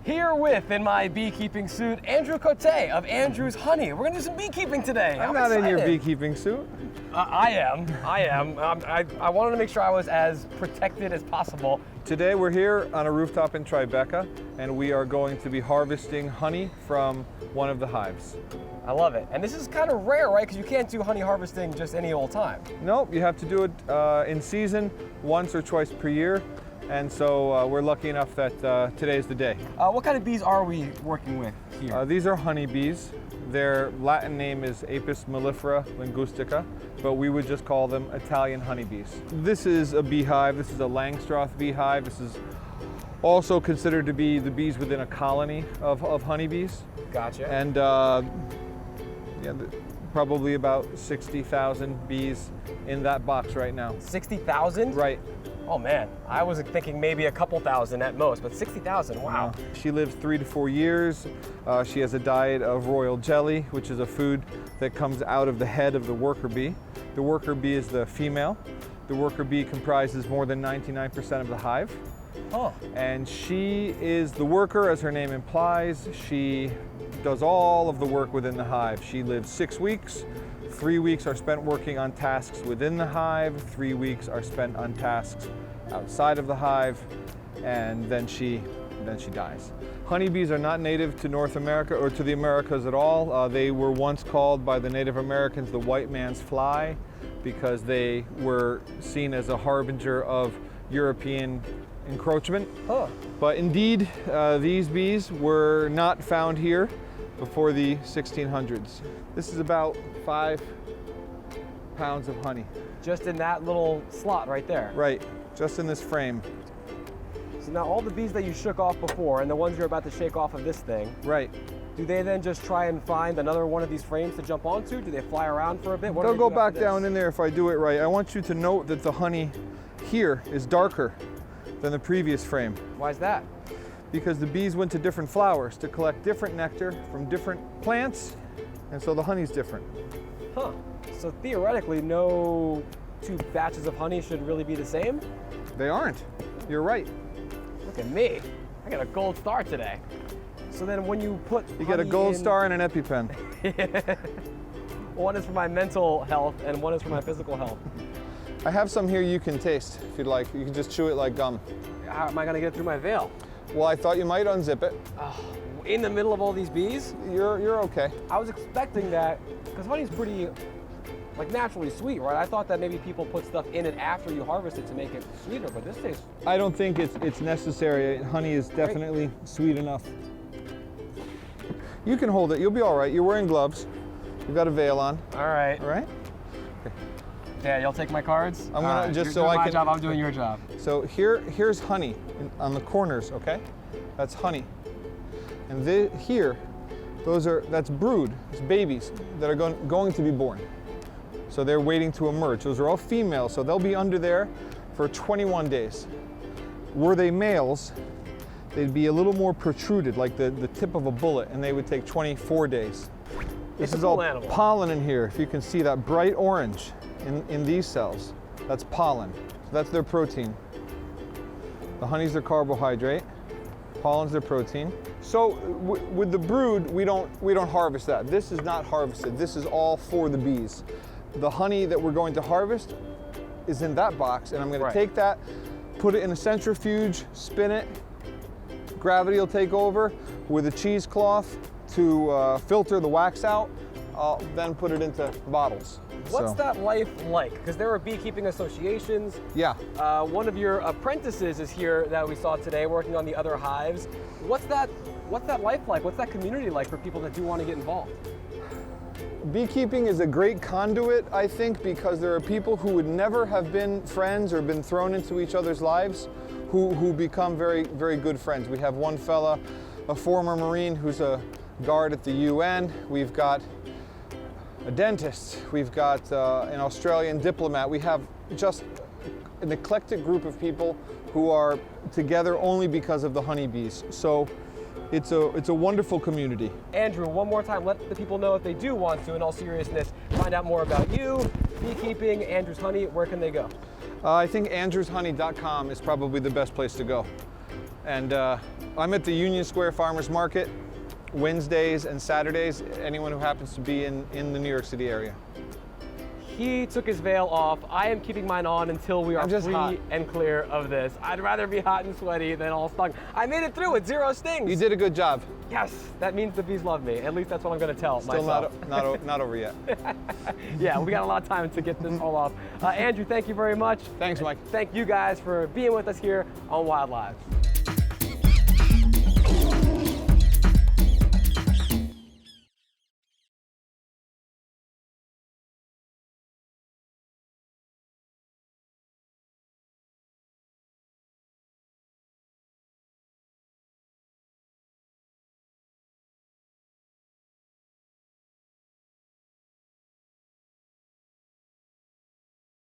Here with, in my beekeeping suit, Andrew Cote of Andrew's Honey. We're gonna do some beekeeping today. I'm not in your beekeeping suit. I am. I wanted to make sure I was as protected as possible. Today we're here on a rooftop in Tribeca, and we are going to be harvesting honey from one of the hives. I love it. And this is kind of rare, right? Because you can't do honey harvesting just any old time. Nope, you have to do it in season once or twice per year. And so we're lucky enough that today's the day. What kind of bees are we working with here? These are honey bees. Their Latin name is Apis mellifera linguistica, but we would just call them Italian honeybees. This is a beehive. This is a Langstroth beehive. This is also considered to be the bees within a colony of honeybees. Gotcha. And probably about 60,000 bees in that box right now. 60,000? Right. Oh man, I was thinking maybe a couple thousand at most, but 60,000, wow. She lives 3 to 4 years. She has a diet of royal jelly, which is a food that comes out of the head of the worker bee. The worker bee is the female. The worker bee comprises more than 99% of the hive. Oh. And she is the worker, as her name implies. She does all of the work within the hive. She lives 6 weeks. 3 weeks are spent working on tasks within the hive. 3 weeks are spent on tasks outside of the hive, and then she dies. Honeybees are not native to North America or to the Americas at all. They were once called by the Native Americans the white man's fly because they were seen as a harbinger of European encroachment. Huh. But indeed, these bees were not found here before the 1600s. This is about 5 pounds of honey. Just in that little slot right there. Right, just in this frame. So now all the bees that you shook off before and the ones you're about to shake off of this thing, Right. do they then just try and find another one of these frames to jump onto? Do they fly around for a bit? What do They'll they go do back after this? down in there if I do it right. I want you to note that the honey here is darker than the previous frame, Why is that? because the bees went to different flowers to collect different nectar from different plants, and so the honey's different. Huh. So theoretically, no two batches of honey should really be the same? They aren't. You're right. Look at me. I got a gold star today. So then when you put You get a honey gold in- star and an EpiPen. One is for my mental health and one is for my physical health. I have some here you can taste if you'd like. You can just chew it like gum. How am I gonna get through my veil? Well, I thought you might unzip it. In the middle of all these bees? You're okay. I was expecting that, because honey's pretty, naturally sweet, right? I thought that maybe people put stuff in it after you harvest it to make it sweeter, but this tastes... I don't think it's necessary. Honey is definitely sweet enough. You can hold it. You'll be all right. You're wearing gloves. You've got a veil on. All right. All right? Yeah, you'll take my cards? I'm gonna All right. just You're so doing I my can. job, I'm doing your job. So here's honey on the corners. Okay, that's honey. And here, that's brood. It's babies that are going to be born. So they're waiting to emerge. Those are all females, so they'll be under there for 21 days. Were they males, they'd be a little more protruded, like the tip of a bullet, and they would take 24 days. This is all pollen in here. If you can see that bright orange in these cells, that's pollen. So that's their protein. The honey's their carbohydrate. Pollen's their protein. So with the brood, we don't harvest that. This is not harvested. This is all for the bees. The honey that we're going to harvest is in that box, and I'm going to take that, put it in a centrifuge, spin it. Gravity will take over with a cheesecloth to filter the wax out. I'll then put it into bottles. What's that life like? Because there are beekeeping associations. Yeah. One of your apprentices is here that we saw today working on the other hives. What's that life like? What's that community like for people that do want to get involved? Beekeeping is a great conduit, I think, because there are people who would never have been friends or been thrown into each other's lives who become very, very good friends. We have one fella, a former Marine who's a guard at the UN. We've got a dentist. We've got an Australian diplomat. We have just an eclectic group of people who are together only because of the honeybees. So it's a wonderful community. Andrew, one more time, let the people know if they do want to, in all seriousness, find out more about you, beekeeping, Andrew's Honey, where can they go? I think andrewshoney.com is probably the best place to go. And I'm at the Union Square Farmers Market Wednesdays and Saturdays, anyone who happens to be in the New York City area. He took his veil off. I am keeping mine on until we are just free hot. and clear of this. I'd rather be hot and sweaty than all stung. I made it through with 0 stings. You did a good job. Yes, that means the bees love me. At least that's what I'm going to tell Still myself. not over yet. Yeah, we got a lot of time to get this all off. Andrew, thank you very much. Thanks, Mike. Thank you guys for being with us here on Wild Lives.